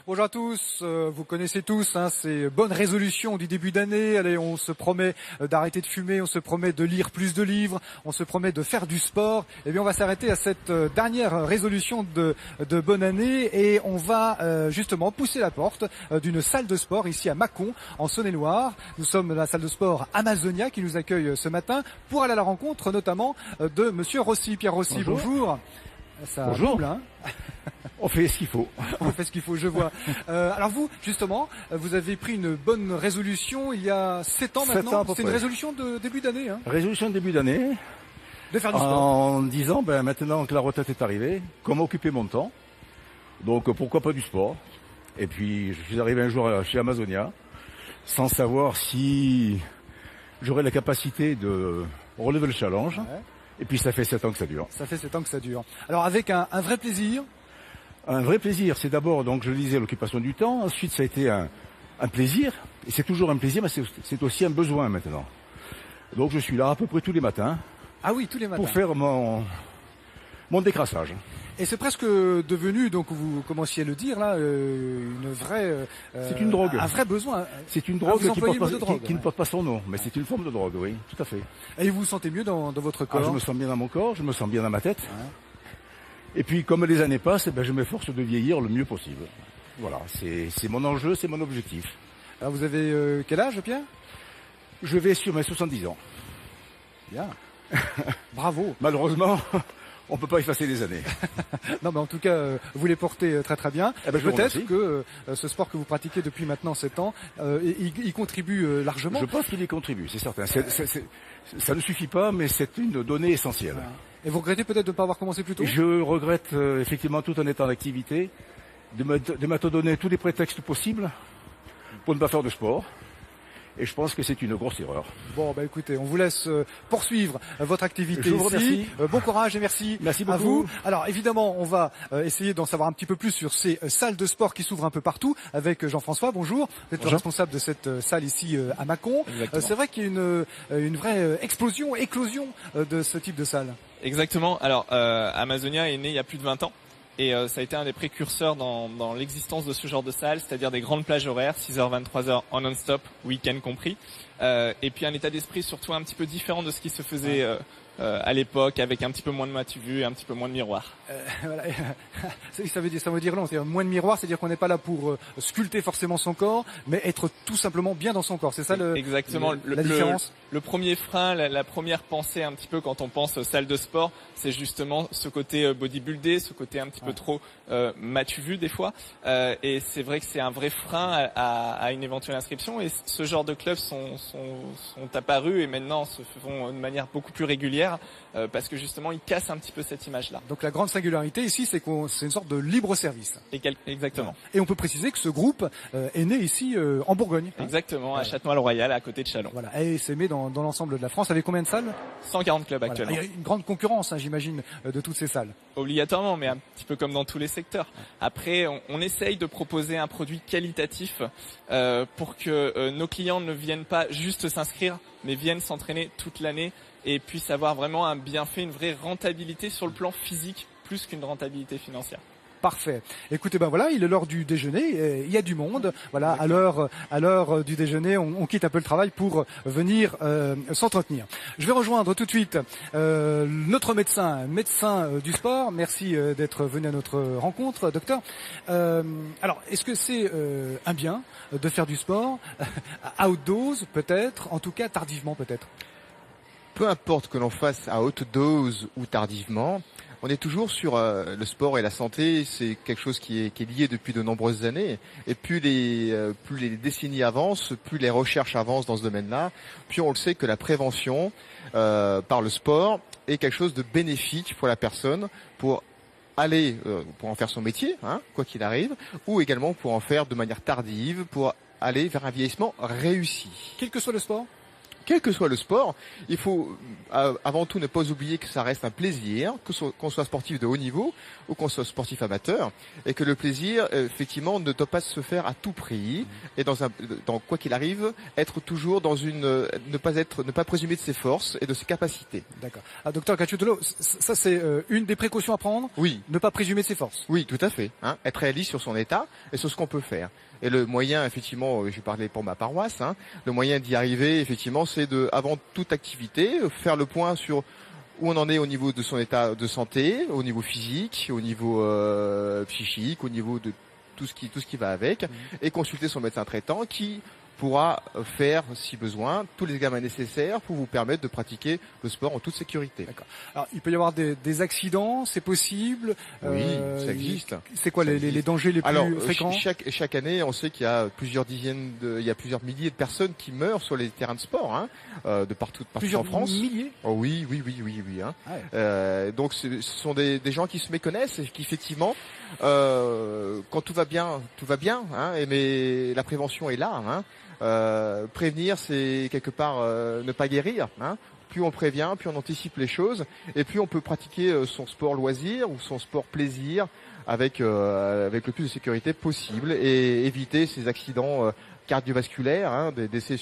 Bonjour à tous, vous connaissez tous ces bonnes résolutions du début d'année. Allez, on se promet d'arrêter de fumer, on se promet de lire plus de livres, on se promet de faire du sport. Eh bien, on va s'arrêter à cette dernière résolution de bonne année et on va justement pousser la porte d'une salle de sport ici à Mâcon, en Saône-et-Loire. Nous sommes dans la salle de sport Amazonia qui nous accueille ce matin pour aller à la rencontre notamment de Monsieur Rossi. Pierre Rossi, bonjour. Ça Bonjour. double, hein. On fait ce qu'il faut. On fait ce qu'il faut, je vois. Alors vous, justement, vous avez pris une bonne résolution il y a 7 ans 7 maintenant. ans à peu C'est une près. résolution de début d'année, hein, Résolution de début d'année, de faire du sport. en disant maintenant que la retraite est arrivée, comment occuper mon temps. Donc pourquoi pas du sport. Et puis je suis arrivé un jour chez Amazonia, sans savoir si j'aurais la capacité de relever le challenge. Ouais. Et puis ça fait 7 ans que ça dure. Ça fait 7 ans que ça dure. Alors avec un vrai plaisir. Un vrai plaisir, c'est d'abord, donc je le disais, l'occupation du temps. Ensuite, ça a été un plaisir. Et c'est toujours un plaisir, mais c'est aussi un besoin maintenant. Donc je suis là à peu près tous les matins Ah oui, tous les matins. pour faire mon décrassage. Et c'est presque devenu, donc vous commenciez à le dire là, une vraie. C'est une drogue. Un vrai besoin. C'est une Ah, drogue vous qui employez porte le mot pas- de drogue, qui ne ouais. porte pas son nom, mais c'est une forme de drogue, oui, tout à fait. Et vous vous sentez mieux dans votre Ah, corps. je me sens bien dans mon corps, je me sens bien dans ma tête. Ouais. Et puis, comme les années passent, je m'efforce de vieillir le mieux possible. Voilà, c'est mon enjeu, c'est mon objectif. Alors vous avez quel âge, Pierre? Je vais sur mes 70 ans. Bien. Bravo. Malheureusement, on peut pas effacer les années. Non, mais en tout cas, vous les portez très très bien. Eh ben, je vous Peut-être remercie. que ce sport que vous pratiquez depuis maintenant 7 ans, il contribue largement. Je pense qu'il y contribue, c'est certain. Ça ne suffit pas, mais c'est une donnée essentielle. Et vous regrettez peut-être de ne pas avoir commencé plus tôt? Je regrette effectivement, tout en étant en activité, de m'être donné tous les prétextes possibles pour ne pas faire de sport. Et je pense que c'est une grosse erreur. Bon, bah écoutez, on vous laisse poursuivre votre activité Je vous ici. remercie. Bon courage et merci, Merci à beaucoup. vous. Alors évidemment, on va essayer d'en savoir un petit peu plus sur ces salles de sport qui s'ouvrent un peu partout avec Jean-François. Bonjour, vous êtes le Bonjour. responsable de cette salle ici à Mâcon. Exactement. C'est vrai qu'il y a une vraie éclosion de ce type de salle. Exactement. Alors, Amazonia est né il y a plus de 20 ans. Et ça a été un des précurseurs dans l'existence de ce genre de salle, c'est-à-dire des grandes plages horaires, 6h, 23h en non-stop, week-end compris. Et puis un état d'esprit surtout un petit peu différent de ce qui se faisait à l'époque, avec un petit peu moins de matu vu et un petit peu moins de miroirs. Voilà. Ça veut dire long, c'est-à-dire moins de miroir, c'est-à-dire qu'on n'est pas là pour sculpter forcément son corps, mais être tout simplement bien dans son corps. C'est ça Exactement. la différence. Le premier frein, la première pensée un petit peu quand on pense aux salles de sport, c'est justement ce côté bodybuildé, ce côté un petit peu trop matu vu des fois. Et c'est vrai que c'est un vrai frein à une éventuelle inscription. Et ce genre de clubs sont apparus et maintenant se font de manière beaucoup plus régulière parce que justement ils cassent un petit peu cette image-là. Donc la grande singularité ici, c'est c'est une sorte de libre service. Exactement. Et on peut préciser que ce groupe est né ici en Bourgogne. Hein. Exactement, à Châtenois-le-Royal, à côté de Châlons. Voilà, et c'est mis dans l'ensemble de la France. Avec combien de salles? 140 clubs Voilà. actuellement. Il y a une grande concurrence, hein, j'imagine, de toutes ces salles. Obligatoirement, mais un petit peu comme dans tous les secteurs. Après, on essaye de proposer un produit qualitatif pour que nos clients ne viennent pas juste s'inscrire, mais viennent s'entraîner toute l'année et puissent avoir vraiment un bienfait, une vraie rentabilité sur le plan physique, plus qu'une rentabilité financière. Parfait. Écoutez, ben voilà, il est l'heure du déjeuner. Il y a du monde. Voilà, à l'heure du déjeuner, on quitte un peu le travail pour venir s'entretenir. Je vais rejoindre tout de suite notre médecin du sport. Merci d'être venu à notre rencontre, docteur. Alors, est-ce que c'est un bien de faire du sport à haute dose, peut-être, en tout cas tardivement, peut-être? Peu importe que l'on fasse à haute dose ou tardivement, on est toujours sur le sport et la santé. C'est quelque chose qui est lié depuis de nombreuses années. Et plus les décennies avancent, plus les recherches avancent dans ce domaine-là, plus on le sait que la prévention par le sport est quelque chose de bénéfique pour la personne, pour aller pour en faire son métier, hein, quoi qu'il arrive, ou également pour en faire de manière tardive, pour aller vers un vieillissement réussi. Quel que soit le sport? quel que soit le sport, il faut avant tout ne pas oublier que ça reste un plaisir, qu'on soit sportif de haut niveau ou qu'on soit sportif amateur, et que le plaisir, effectivement, ne doit pas se faire à tout prix, et dans quoi qu'il arrive, être toujours dans ne pas présumer de ses forces et de ses capacités. D'accord. Ah, docteur Cacciutolo, ça c'est une des précautions à prendre. Oui. Ne pas présumer de ses forces. Oui, tout à fait. Hein, être réaliste sur son état et sur ce qu'on peut faire. Et le moyen, effectivement, je parlais pour ma paroisse, hein, le moyen d'y arriver, effectivement, c'est avant toute activité, faire le point sur où on en est au niveau de son état de santé, au niveau physique, au niveau psychique, au niveau de tout ce qui va avec, et consulter son médecin traitant qui pourra faire, si besoin, tous les examens nécessaires pour vous permettre de pratiquer le sport en toute sécurité. D'accord. Alors, il peut y avoir des accidents, c'est possible. Oui, ça existe. C'est quoi les dangers les plus fréquents? Chaque année, on sait qu'il y a plusieurs milliers de personnes qui meurent sur les terrains de sport, hein, de partout en France. Plusieurs milliers? Oh oui. Hein. Ah ouais. Donc, ce sont des gens qui se méconnaissent et qui, effectivement, quand tout va bien, hein, mais la prévention est là, hein. Prévenir, c'est quelque part ne pas guérir, hein. Plus on prévient, plus on anticipe les choses, et plus on peut pratiquer son sport loisir ou son sport plaisir avec le plus de sécurité possible et éviter ces accidents cardiovasculaires, hein, des décès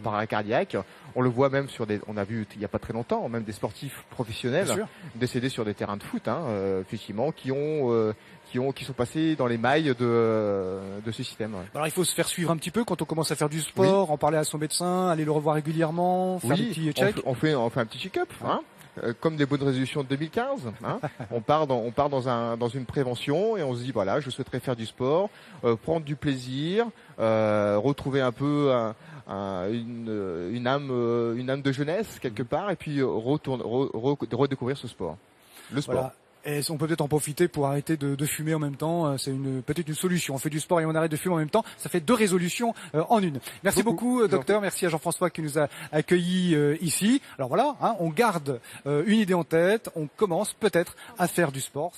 par arrêt cardiaque. On le voit même on a vu il n'y a pas très longtemps, même des sportifs professionnels décédés sur des terrains de foot, hein, effectivement, qui sont passés dans les mailles de ce système. Ouais. Alors il faut se faire suivre un petit peu quand on commence à faire du sport, en parler à son médecin, aller le revoir régulièrement, faire des petits checks. On fait un petit check-up, hein. Comme des bonnes résolutions de 2015, hein. on part dans une prévention et on se dit voilà, je souhaiterais faire du sport, prendre du plaisir, retrouver un peu une âme de jeunesse quelque part, et puis redécouvrir ce sport, le sport. Voilà. Et on peut peut-être en profiter pour arrêter de fumer en même temps. C'est peut-être une solution. On fait du sport et on arrête de fumer en même temps. Ça fait 2 résolutions en une. Merci beaucoup, docteur. Merci à Jean-François qui nous a accueillis ici. Alors voilà, hein, on garde une idée en tête. On commence peut-être à faire du sport.